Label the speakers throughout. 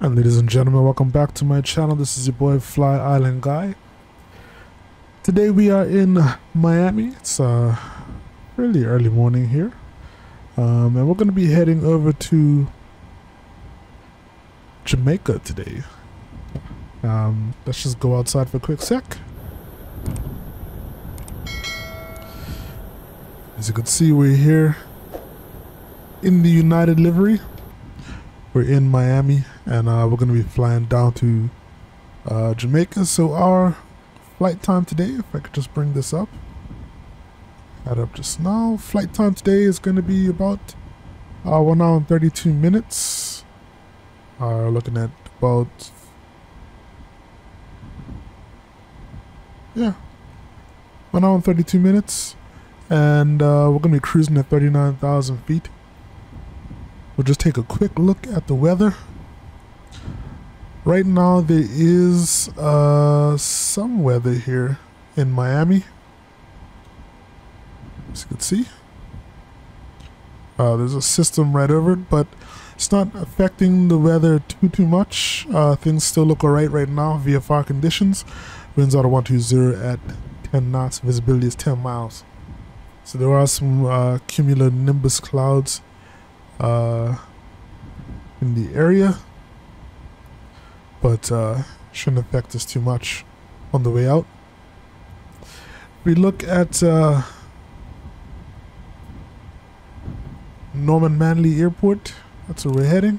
Speaker 1: And ladies and gentlemen, welcome back to my channel. This is your boy Fly Island Guy. Today we are in Miami. It's really early morning here, and we're going to be heading over to Jamaica today. Let's just go outside for a quick sec. As you can see, we're here in the United livery. We're in Miami, and we're going to be flying down to Jamaica. So our flight time today, if I could just bring this up, add up just now. Flight time today is going to be about 1 hour and 32 minutes. Looking at about 1 hour and 32 minutes, and we're going to be cruising at 39,000 feet. We'll just take a quick look at the weather. Right now there is some weather here in Miami. As you can see, there's a system right over it, but it's not affecting the weather too much. Things still look alright right now. VFR conditions, winds out of 120 at 10 knots, visibility is 10 miles. So there are some cumulonimbus clouds in the area, but shouldn't affect us too much on the way out. We look at Norman Manley Airport. That's where we're heading.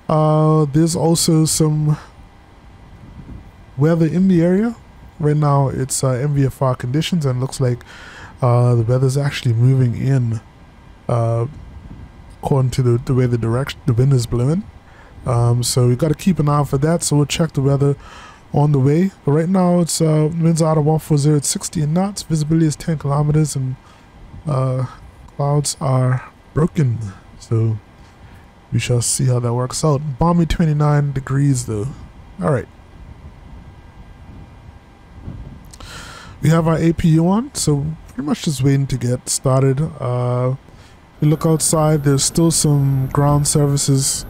Speaker 1: There's also some weather in the area. Right now it's MVFR conditions, and looks like the weather's actually moving in according to the way the direction the wind is blowing. So we got to keep an eye out for that. So we'll check the weather on the way. But right now it's winds out of 140 at 60 knots. Visibility is 10 kilometers, and clouds are broken. So we shall see how that works out. Balmy 29 degrees though. All right. We have our APU on, so pretty much just waiting to get started. We look outside, there's still some ground services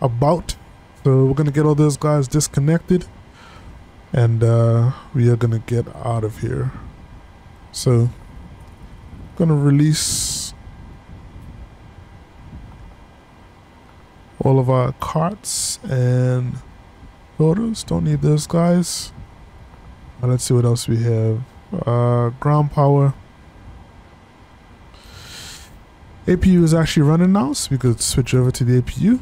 Speaker 1: about, so we're gonna get all those guys disconnected, and we are gonna get out of here. So gonna release all of our carts and loaders. Don't need those guys. Let's see what else we have. Ground power. APU is actually running now, so we could switch over to the APU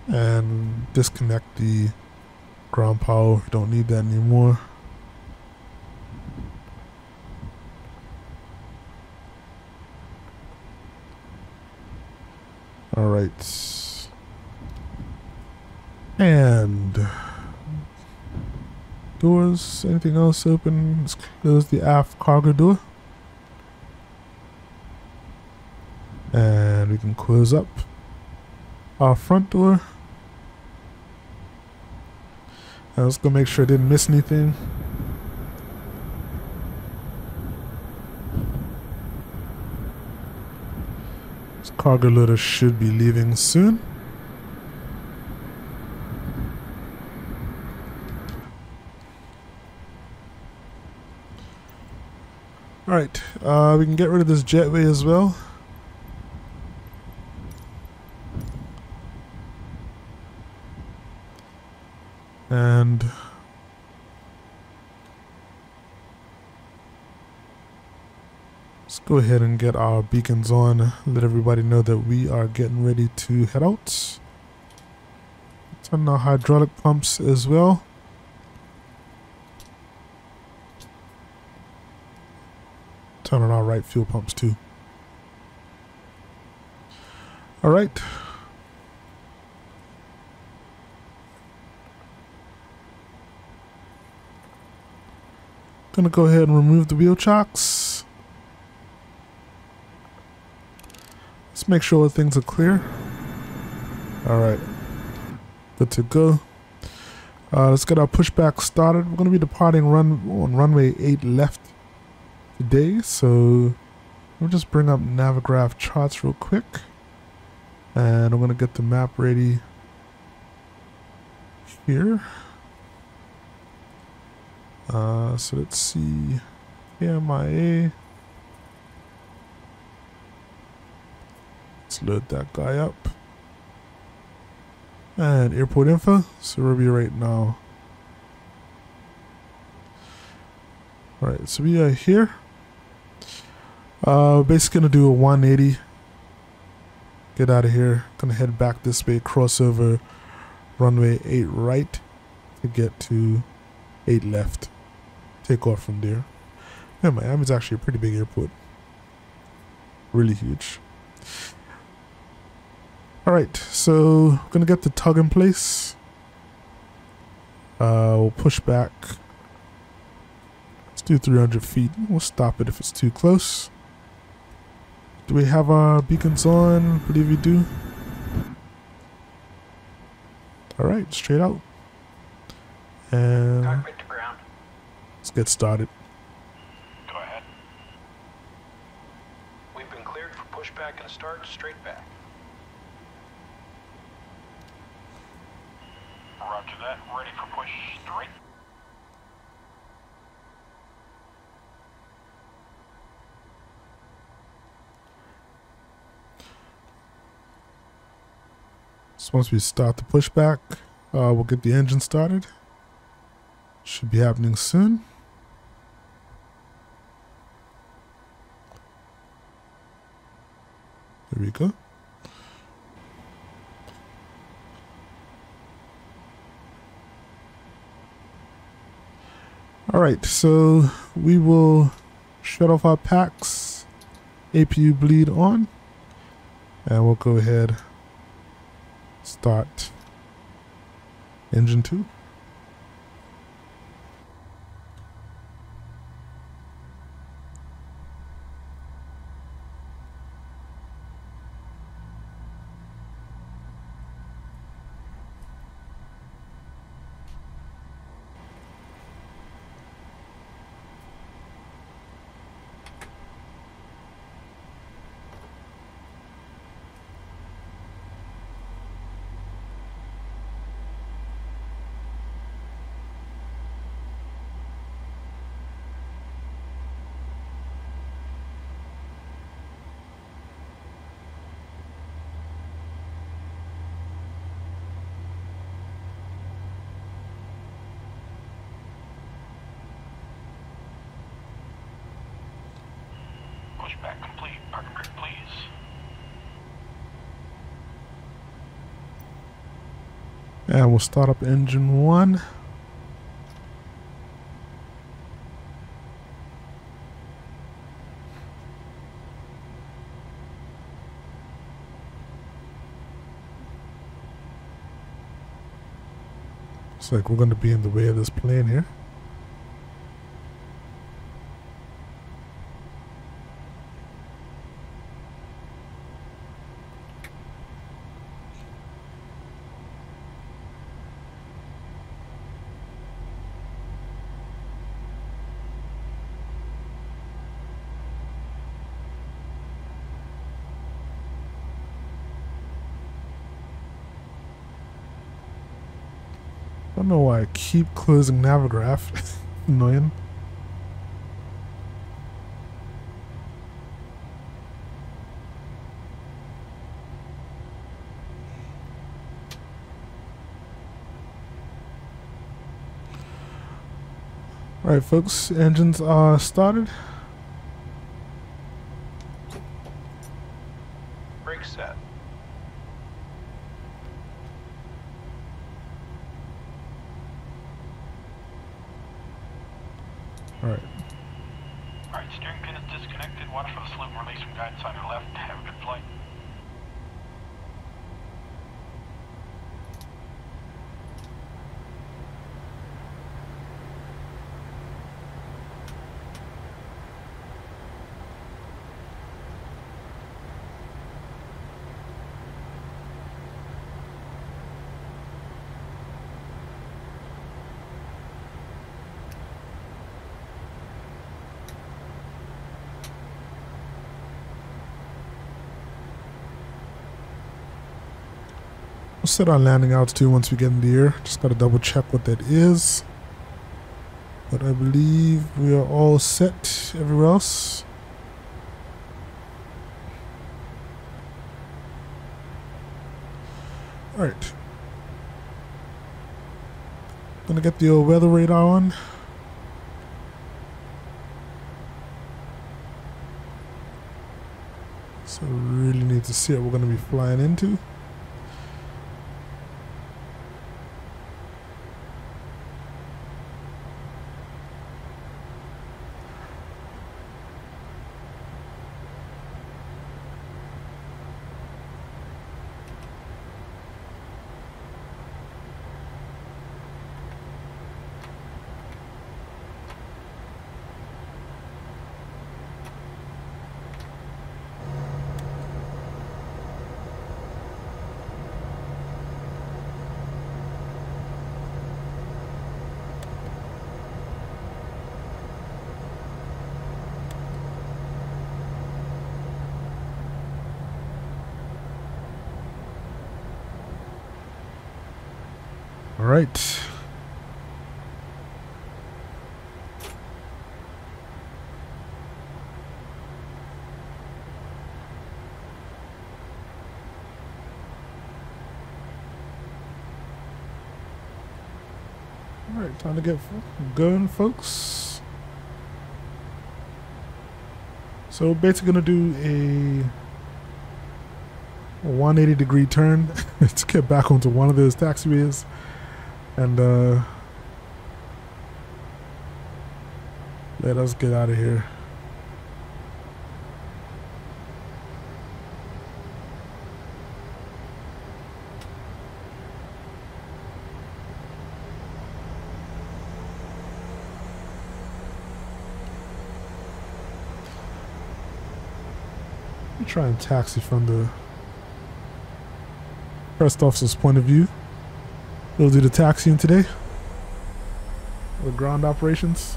Speaker 1: and disconnect the ground power. We don't need that anymore. All right. And doors, anything else open? Let's close the aft cargo door. And we can close up our front door. And let's go make sure I didn't miss anything. This cargo loader should be leaving soon. Alright, we can get rid of this jetway as well. And let's go ahead and get our beacons on, let everybody know that we are getting ready to head out. Turn on hydraulic pumps as well. Turn on our right fuel pumps too. All right. Gonna go ahead and remove the wheel chocks. Let's make sure things are clear. All right, good to go. Let's get our pushback started. We're gonna be departing on runway 8 left today, so we'll just bring up Navigraph charts real quick. And I'm gonna get the map ready here. So let's see, KMIA. Let's load that guy up. And airport info, so where are we right now? Alright, so we are here. Basically gonna do a 180. Get out of here. Gonna head back this way, cross over runway 8 right to get to 8 left. Take off from there. Yeah, Miami's actually a pretty big airport. Really huge. Alright, so gonna get the tug in place. We'll push back. Let's do 300 feet. We'll stop it if it's too close. Do we have our beacons on? I believe we do. Alright, straight out. And
Speaker 2: cockpit to ground.
Speaker 1: Let's get started.
Speaker 2: Go ahead. We've been cleared for pushback and start straight back. Roger that. Ready for push straight.
Speaker 1: So once we start the pushback, we'll get the engine started. Should be happening soon. There we go. Alright, so we will shut off our packs, APU bleed on, and we'll go ahead, start engine 2.
Speaker 2: Pushback complete. Park brake, please.
Speaker 1: And we'll start up engine 1. Looks like we're going to be in the way of this plane here. I don't know why I keep closing Navigraph. Annoying. Alright folks, engines are started.
Speaker 2: Brake set.
Speaker 1: Alright.
Speaker 2: Alright, steering pin is disconnected. Watch for the slip and release from guidance on your left. Have a good flight.
Speaker 1: We'll set our landing altitude once we get in the air. Just gotta double check what that is. But I believe we are all set everywhere else. Alright. Gonna get the old weather radar on. So we really need to see what we're gonna be flying into. All right. All right, time to get going, folks. So we're basically gonna do a 180-degree turn to get back onto one of those taxiways. And let us get out of here. Let me try and taxi from the first officer's point of view. We'll do the taxiing today. The ground operations.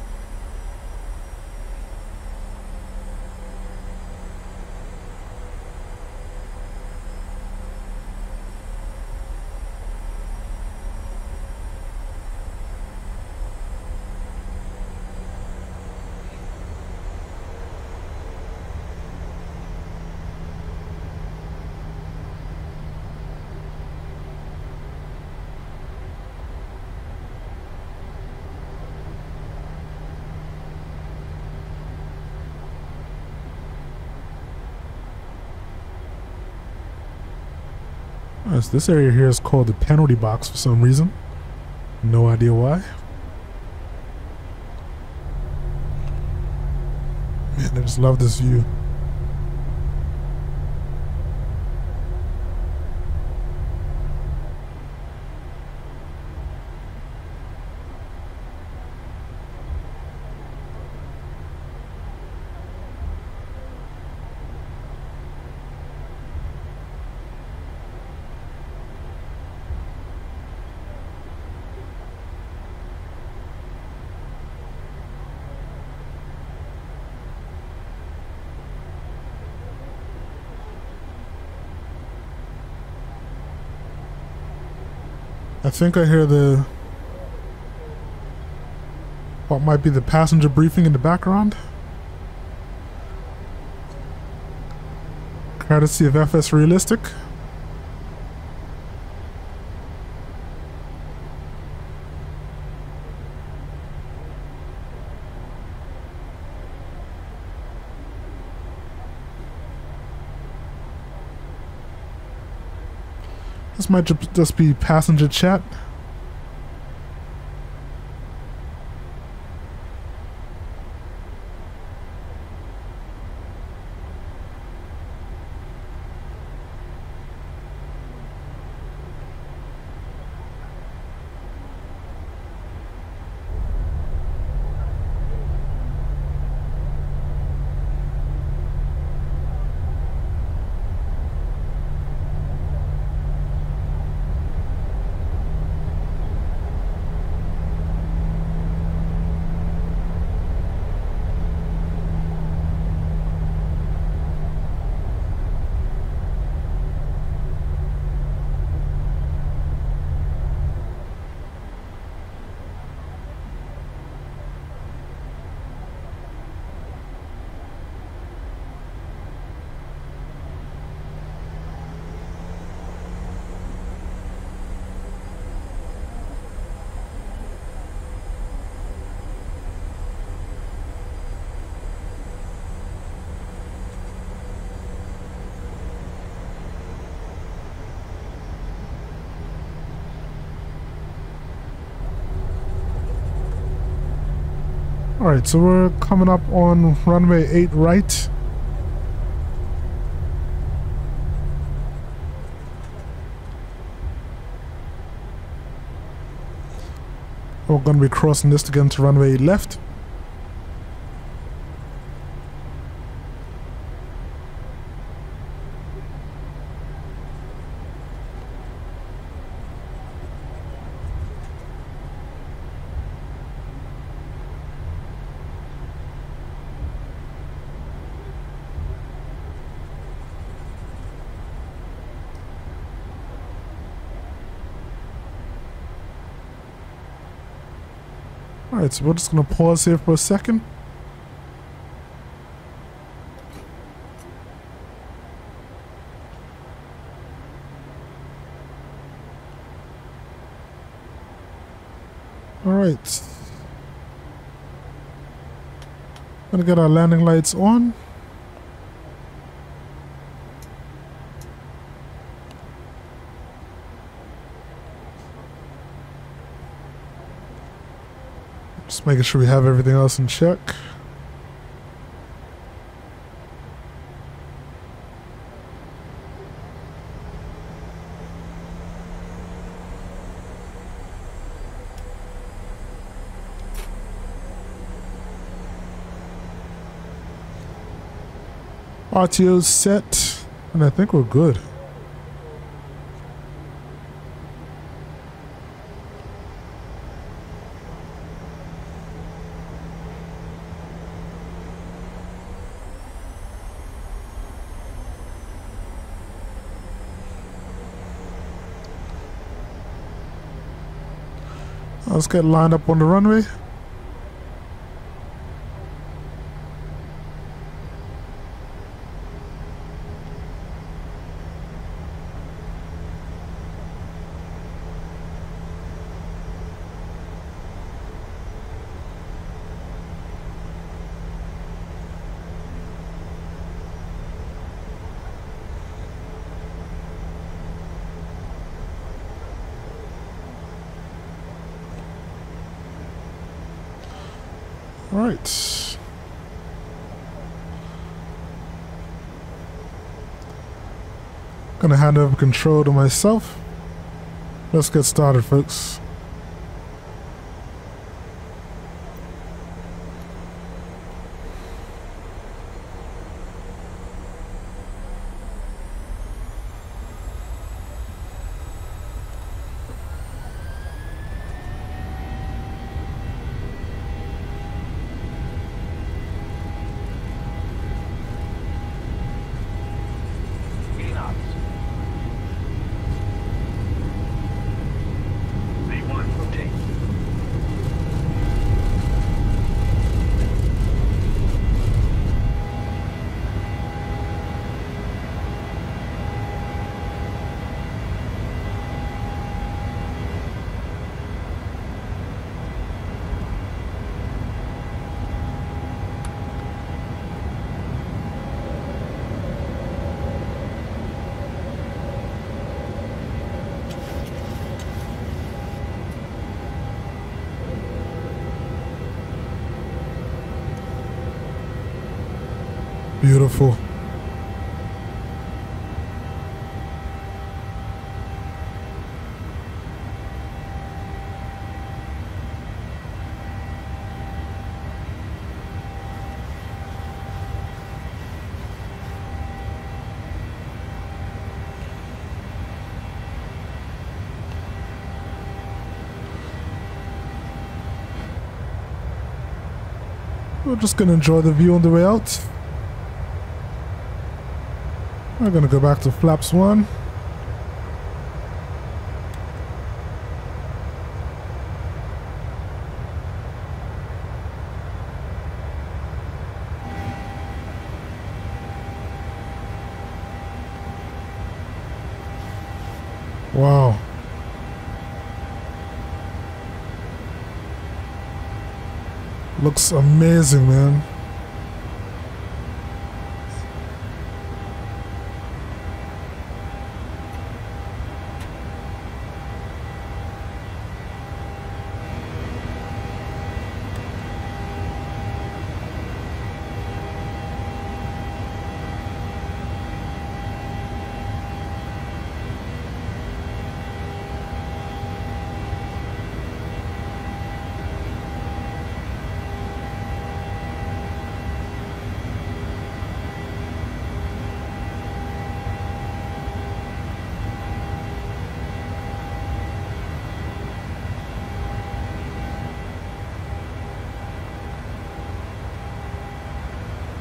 Speaker 1: This area here is called the penalty box for some reason. No idea why. Man, I just love this view. I think I hear what might be the passenger briefing in the background. Courtesy of FSRealistic. This might just be passenger chat. Alright, so we're coming up on runway 8 right. We're going to be crossing this to get into runway 8 left. Alright, so we're just going to pause here for a second. Alright. Gonna get our landing lights on. Just making sure we have everything else in check. RTO's set, and I think we're good. Let's get lined up on the runway. Alright. Gonna hand over control to myself. Let's get started, folks. Beautiful. We're just gonna enjoy the view on the way out. We're gonna go back to flaps 1. Wow. Looks amazing, man.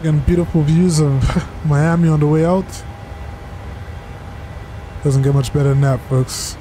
Speaker 1: Again, beautiful views of Miami on the way out. Doesn't get much better than that, folks.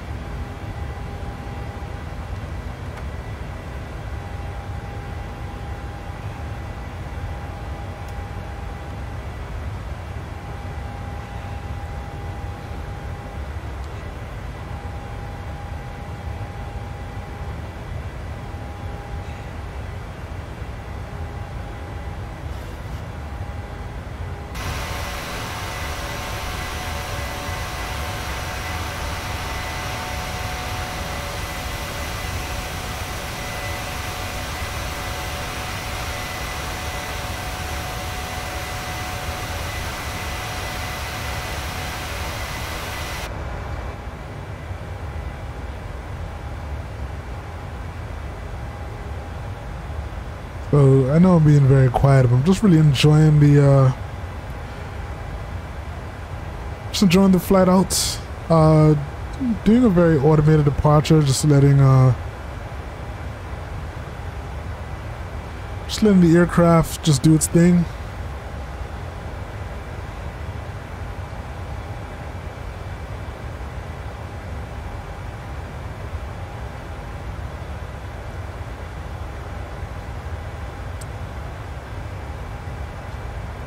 Speaker 1: So I know I'm being very quiet, but I'm just really enjoying the flight out. Doing a very automated departure, just letting the aircraft just do its thing.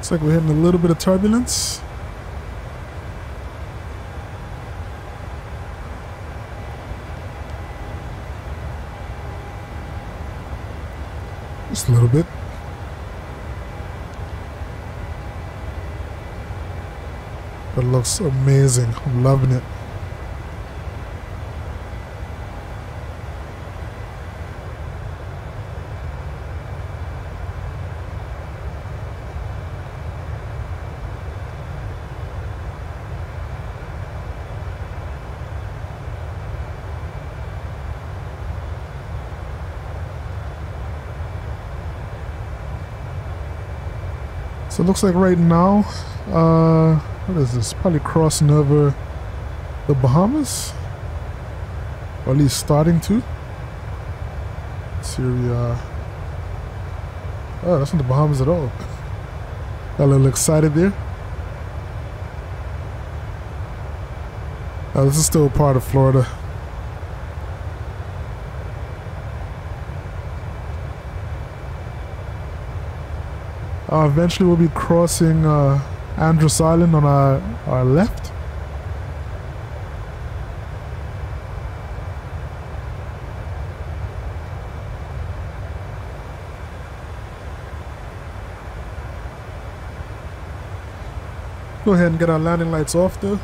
Speaker 1: Looks like we're hitting a little bit of turbulence. Just a little bit. But it looks amazing. I'm loving it. So it looks like right now, what is this? Probably crossing over the Bahamas, or at least starting to. Let's see where we are. Oh, that's not the Bahamas at all. Got a little excited there. This is still a part of Florida. Eventually we'll be crossing Andros Island on our left. Go ahead and get our landing lights off though.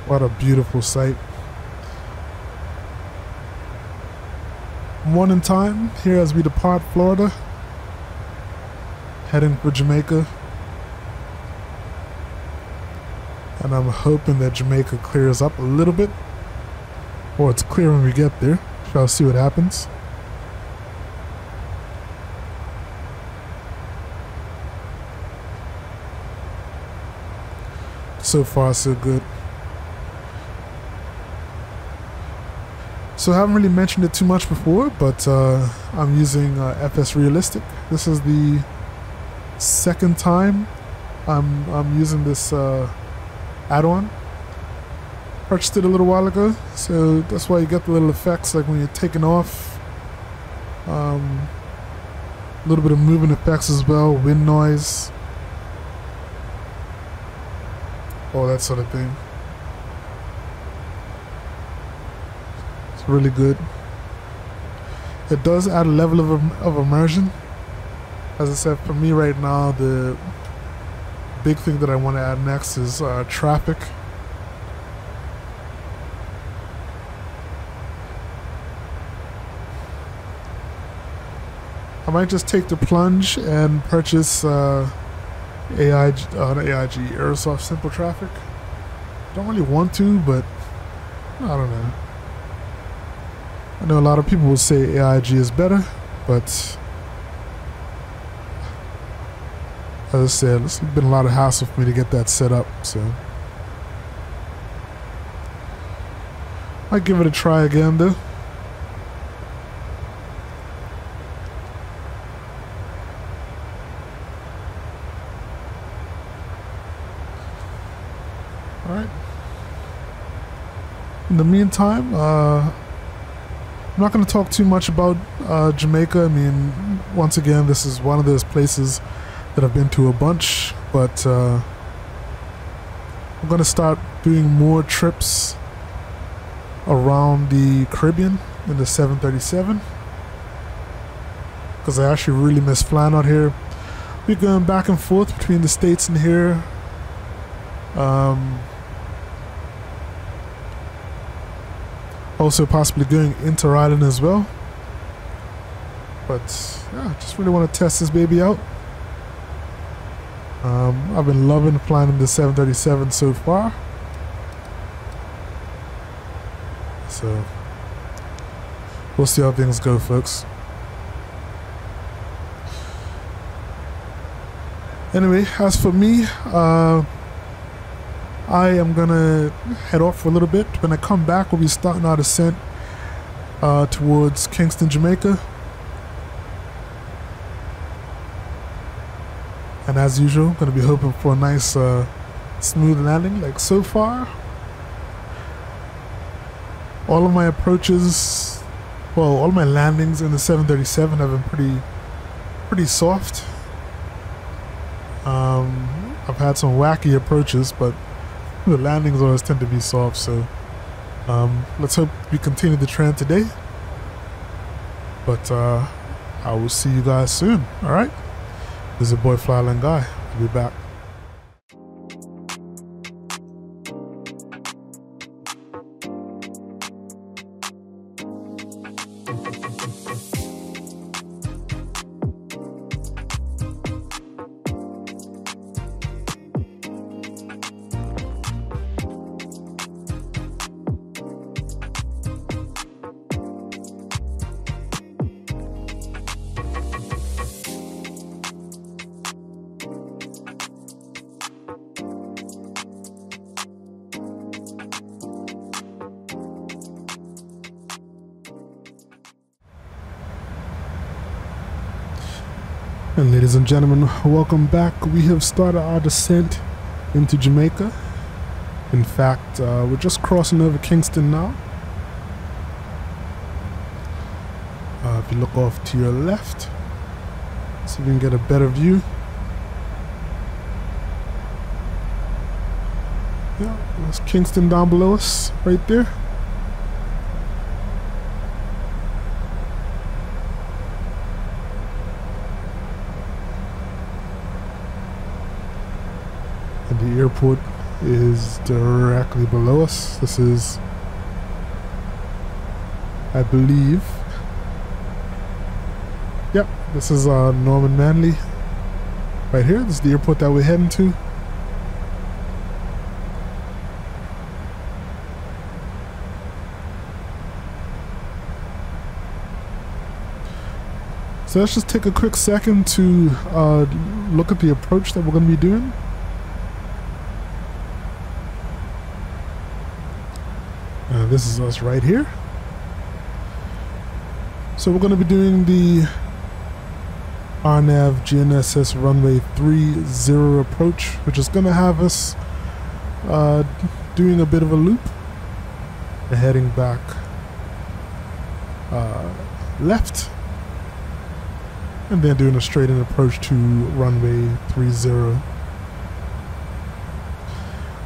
Speaker 1: What a beautiful sight. Morning time here as we depart Florida, heading for Jamaica. And I'm hoping that Jamaica clears up a little bit, or it's clear when we get there. Shall see what happens. So far so good. So I haven't really mentioned it too much before, but I'm using FSRealistic. This is the second time I'm using this add-on. Purchased it a little while ago, so that's why you get the little effects like when you're taking off. A little bit of movement effects as well, wind noise, all that sort of thing. It's really good. It does add a level of immersion. As I said, for me right now, the big thing that I want to add next is traffic. I might just take the plunge and purchase Airsoft Simple Traffic. Don't really want to, but I don't know. I know a lot of people will say AIG is better, but as I said, it's been a lot of hassle for me to get that set up, so I'll give it a try again though. Alright. In the meantime, I'm not going to talk too much about Jamaica. I mean, once again, this is one of those places that I've been to a bunch, but I'm going to start doing more trips around the Caribbean in the 737 because I actually really miss flying out here. We're going back and forth between the States and here. Also possibly going inter-island as well. But yeah, just really want to test this baby out. I've been loving flying in the 737 so far. So we'll see how things go, folks. Anyway, as for me, I am gonna head off for a little bit. When I come back, we'll be starting our descent towards Kingston, Jamaica. And as usual, I'm gonna be hoping for a nice smooth landing. Like so far, all of my approaches, well, all of my landings in the 737 have been pretty soft. I've had some wacky approaches, but the landings always tend to be soft, so let's hope we continue the trend today. But I will see you guys soon. Alright? This is your boy FlyIsland Guy. I'll be back. And ladies and gentlemen, welcome back. We have started our descent into Jamaica. In fact, we're just crossing over Kingston now. If you look off to your left, see if we can get a better view. Yeah, there's Kingston down below us, right there. The airport is directly below us. This is, I believe, yep, this is Norman Manley right here. This is the airport that we're heading to. So let's just take a quick second to look at the approach that we're going to be doing. This is us right here. So we're going to be doing the RNAV GNSS runway 30 approach, which is going to have us doing a bit of a loop and heading back left, and then doing a straight in approach to runway 30.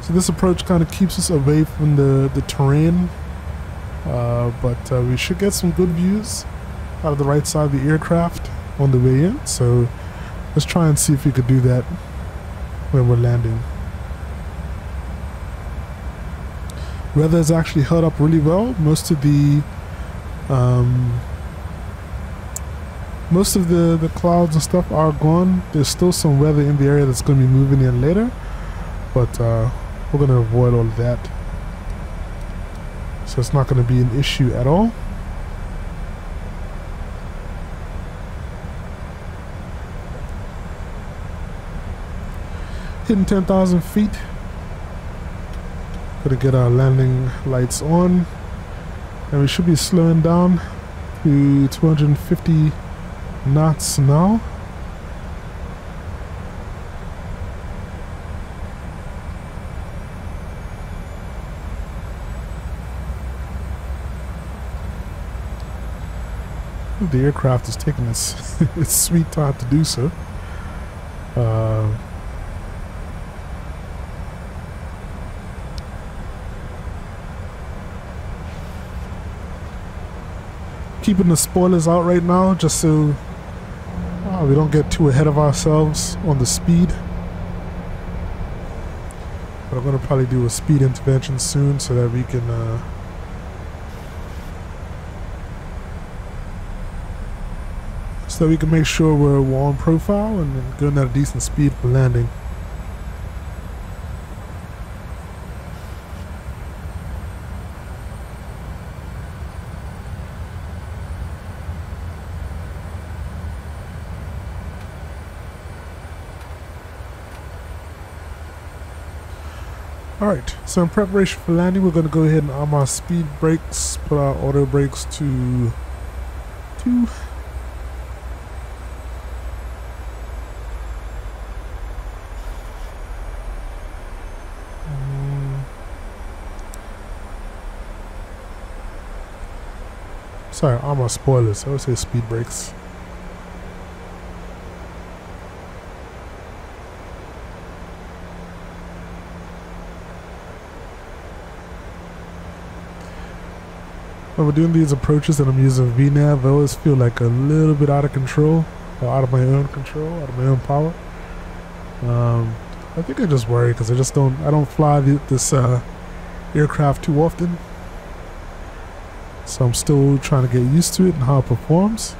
Speaker 1: So this approach kind of keeps us away from the terrain, but we should get some good views out of the right side of the aircraft on the way in. So let's try and see if we could do that when we're landing. Weather has actually held up really well. Most of the clouds and stuff are gone. There's still some weather in the area that's going to be moving in later, but we're going to avoid all of that. So it's not going to be an issue at all. hitting 10,000 feet. Gonna get our landing lights on, and we should be slowing down to 250 knots now. The aircraft is taking its its sweet time to do so. Keeping the spoilers out right now just so we don't get too ahead of ourselves on the speed. But I'm going to probably do a speed intervention soon so that we can make sure we're on profile and going at a decent speed for landing. Alright, so in preparation for landing, we're going to go ahead and arm our speed brakes, put our auto brakes to 2. Sorry, arm our spoilers. I would say speed brakes. When we're doing these approaches and I'm using VNAV, I always feel like a little bit out of control, or out of my own control, out of my own power. I think I just worry because I don't fly this aircraft too often. So I'm still trying to get used to it and how it performs.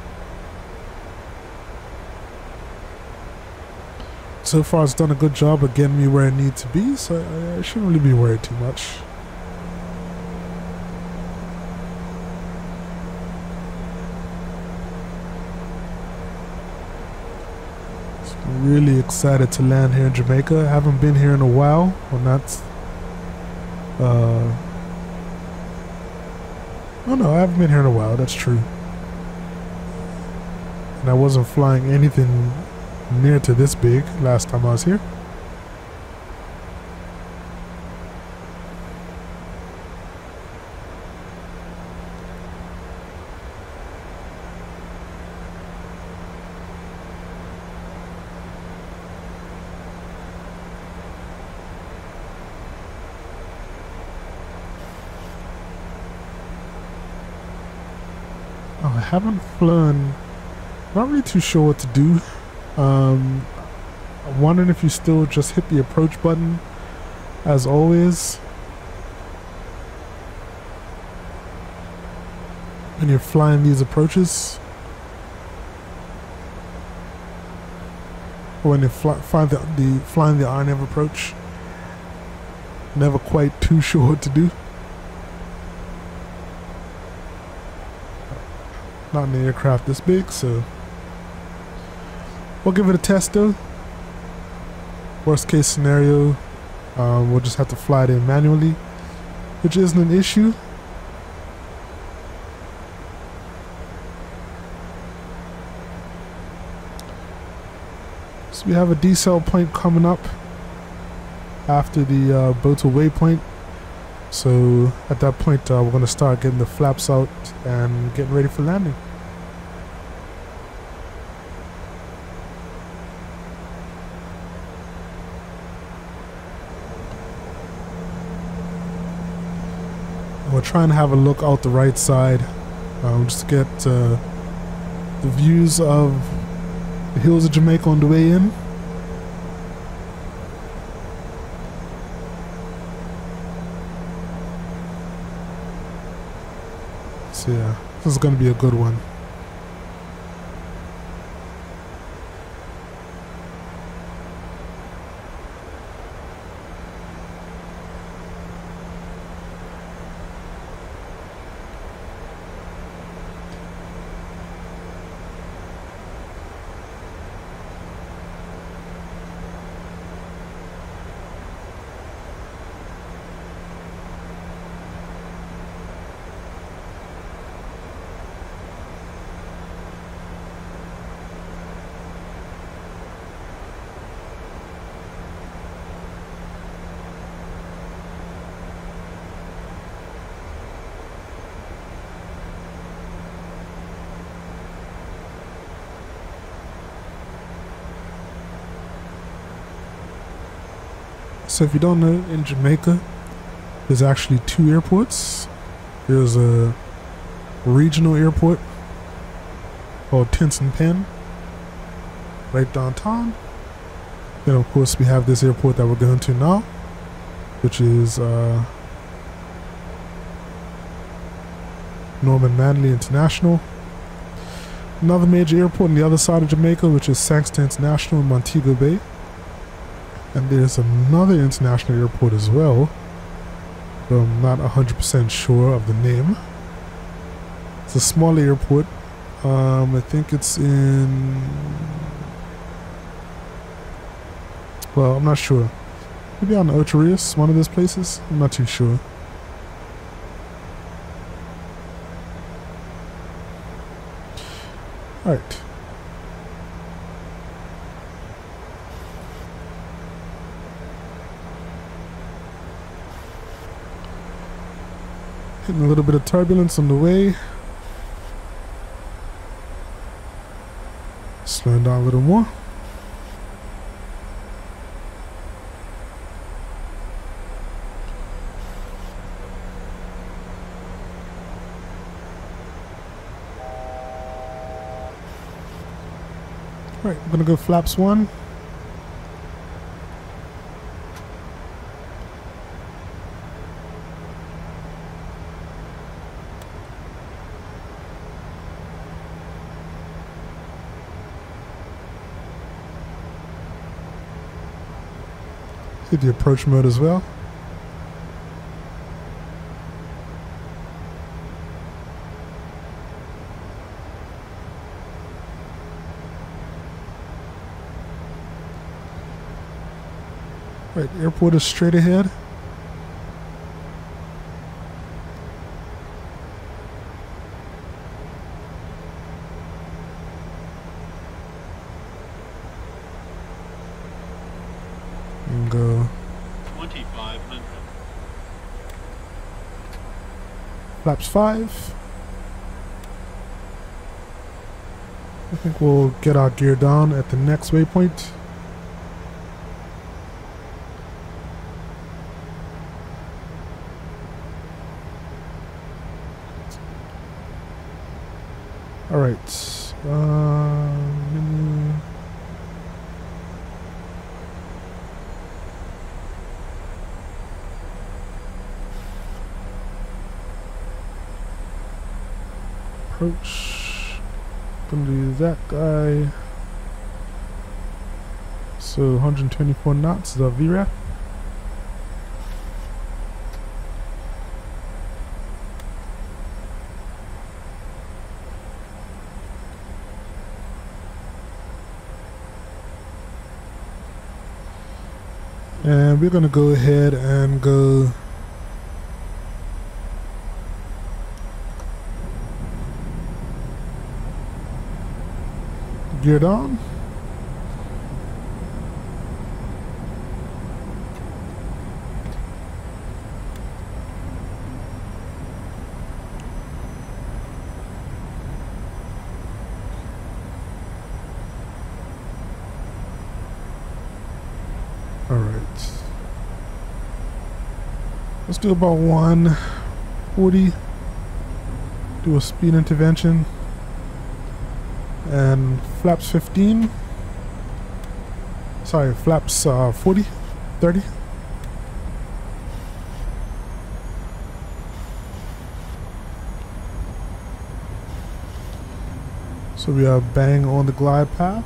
Speaker 1: So far it's done a good job of getting me where I need to be, so I shouldn't really be worried too much. Really excited to land here in Jamaica. I haven't been here in a while. Well, not oh no, I haven't been here in a while, that's true. And I wasn't flying anything near to this big last time I was here. I haven't flown. Not really too sure what to do. I'm wondering if you still just hit the approach button as always when you're flying these approaches, or when you're flying the RNAV approach. Never quite too sure what to do. Not in an aircraft this big, so we'll give it a test though. Worst case scenario, we'll just have to fly it in manually, which isn't an issue. So we have a decel point coming up after the Botal waypoint. So at that point we're going to start getting the flaps out and getting ready for landing. We're trying to have a look out the right side, just to get the views of the hills of Jamaica on the way in. So yeah, this is going to be a good one. So if you don't know, in Jamaica, there's actually two airports. There's a regional airport called Kingston Penn, right downtown. Then of course we have this airport that we're going to now, which is Norman Manley International. Another major airport on the other side of Jamaica, which is Kingston International in Montego Bay. And there's another international airport as well, though I'm not 100% sure of the name. It's a small airport. I think it's in... well, I'm not sure. Maybe on Ocho Rios, one of those places. I'm not too sure. Alright. Hitting a little bit of turbulence on the way. Slowing down a little more. Right, I'm gonna go flaps 1. Hit the approach mode as well. Right, airport is straight ahead. And go
Speaker 2: 2500.
Speaker 1: flaps 5. I think we'll get our gear down at the next waypoint. All right. Approach. Gonna do that guy. So 124 knots is our VRAP. And we're gonna go ahead and go geared on. All right. Let's do about 140. Do a speed intervention. And flaps 15. Sorry, flaps 40, 30. So we are bang on the glide path.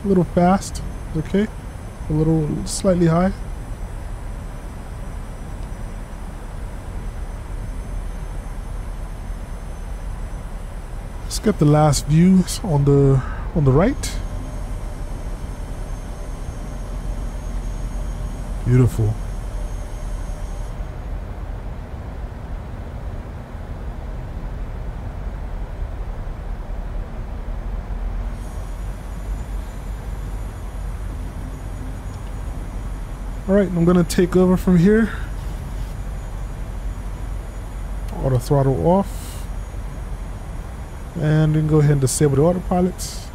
Speaker 1: A little fast, okay. A little slightly high. Let's get the last view on the right. Beautiful. Alright, I'm gonna take over from here. Auto throttle off. And then go ahead and disable the autopilots.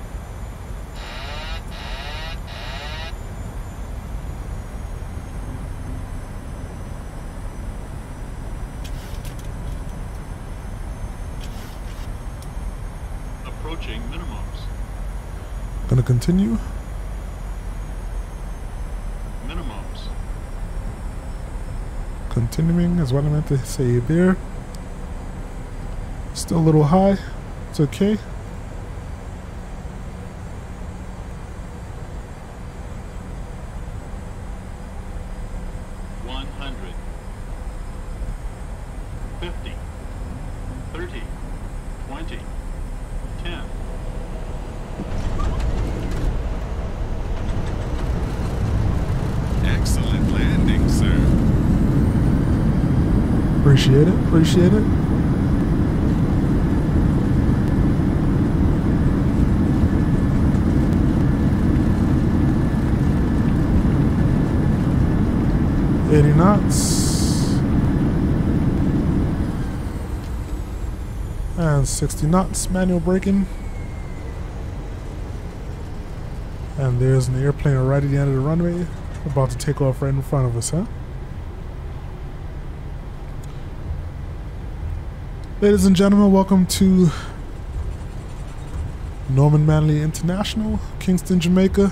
Speaker 1: Gonna continue.
Speaker 2: Minimums.
Speaker 1: Continuing is what I meant to say there. Still a little high. It's okay. Appreciate it, appreciate it. $80 knots. And 60 knots, manual braking. And there's an airplane right at the end of the runway, about to take off right in front of us, huh? Ladies and gentlemen, welcome to Norman Manley International, Kingston, Jamaica.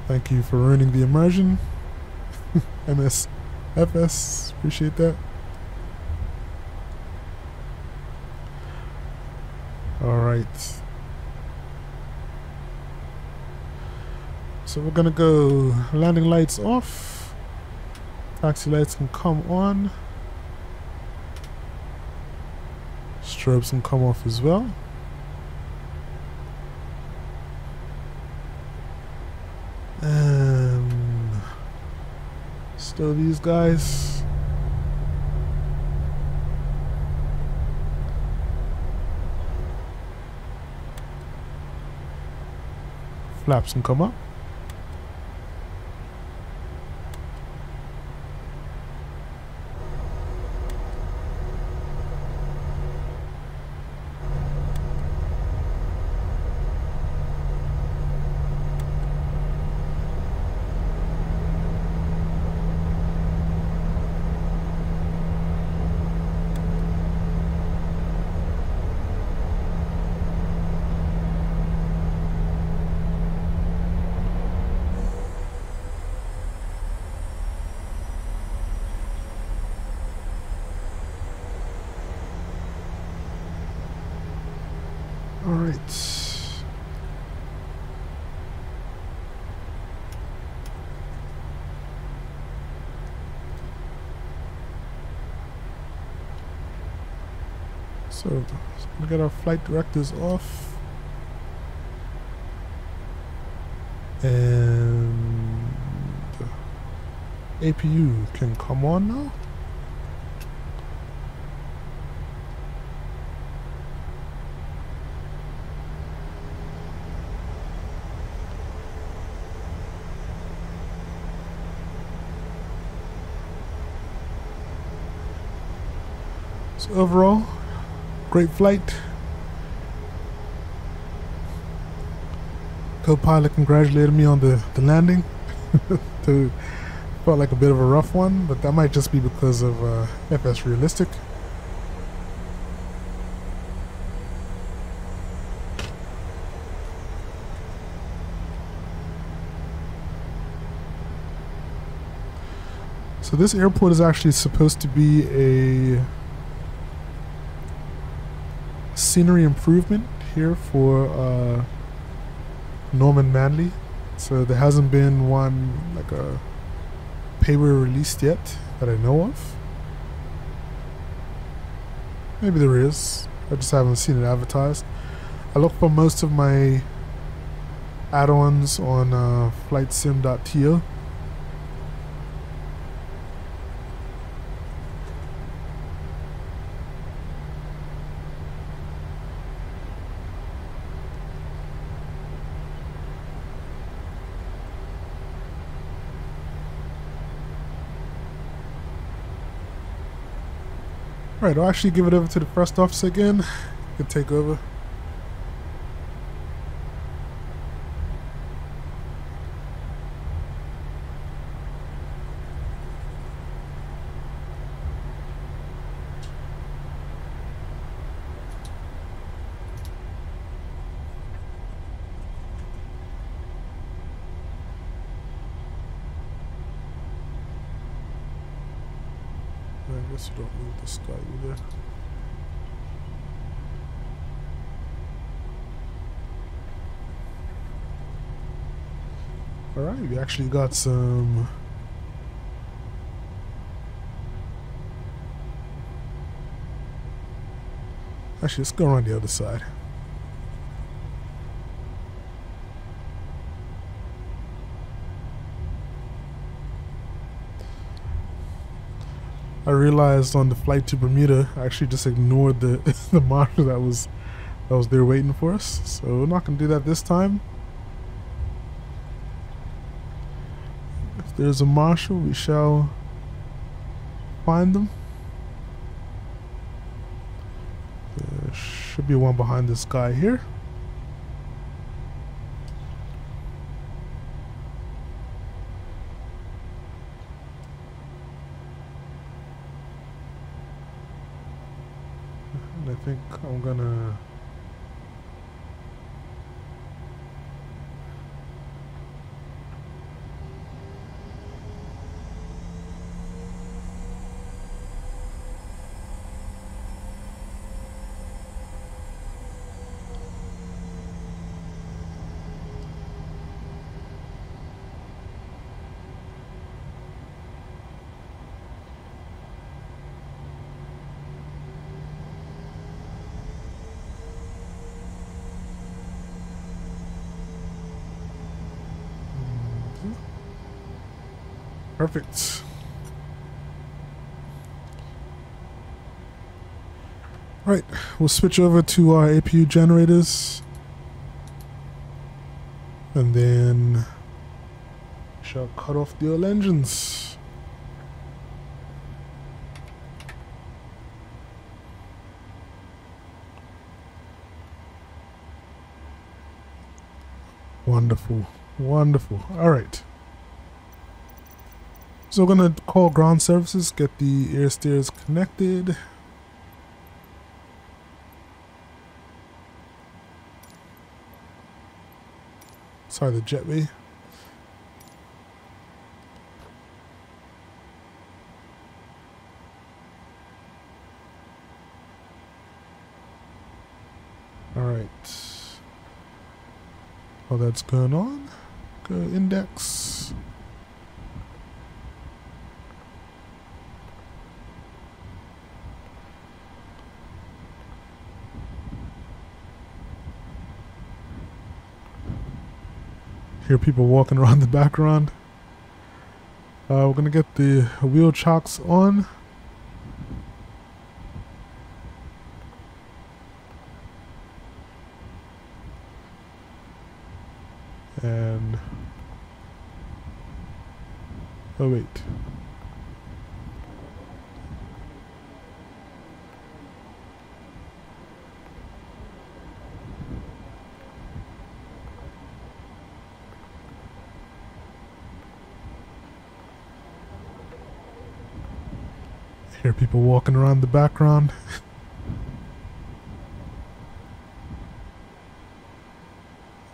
Speaker 1: Thank you for ruining the immersion. FS, appreciate that. All right. So we're gonna go landing lights off. Taxi lights can come on. Strobes can come off as well. And stow these guys. Flaps can come up. All right. So we got our flight directives off, and APU can come on now. So overall, great flight. Co-pilot congratulated me on the landing. Felt like a bit of a rough one, but that might just be because of FSRealistic. So this airport is actually supposed to be a scenery improvement here for Norman Manley. So there hasn't been one, like a paper released yet that I know of. Maybe there is, I just haven't seen it advertised. I look for most of my add-ons on flightsim.to. Alright, I'll actually give it over to the first officer again. You can take over. guess you don't need this guy either. Alright, we actually got some actually, let's go around the other side. I realized on the flight to Bermuda, I actually just ignored the the marshal that was there waiting for us. So we're not gonna do that this time. If there's a marshal, we shall find them. There should be one behind this guy here. And I think I'm gonna perfect. Right, we'll switch over to our APU generators and then shall cut off the oil engines. Wonderful, wonderful. All right. So we're gonna call ground services, get the air steers connected. Sorry, the jetway. All right. While that's going on, go index. Hear people walking around the background. We're gonna get the wheel chocks on. And oh wait. Hear people walking around the background.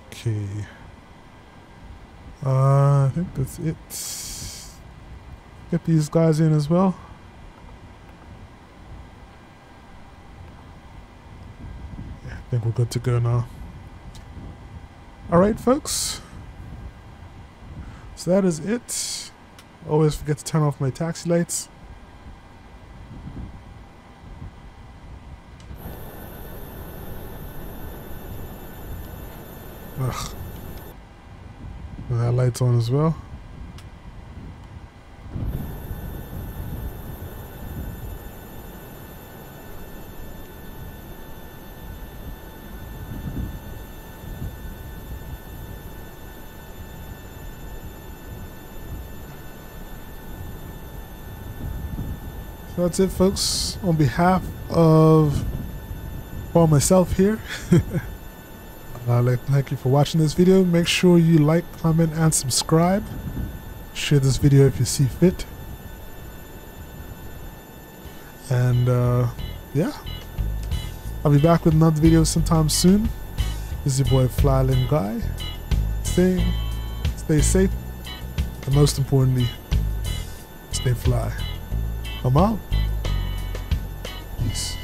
Speaker 1: Okay. I think that's it. Get these guys in as well. Yeah, I think we're good to go now. Alright, folks. So that is it. Always forget to turn off my taxi lights. Ugh. And that light's on as well. So that's it, folks. On behalf of myself here, I'd like to thank you for watching this video. Make sure you like, comment, and subscribe. Share this video if you see fit. And yeah, I'll be back with another video sometime soon. This is your boy FlyIsland Guy. Stay safe, and most importantly, stay fly. I'm out. Peace.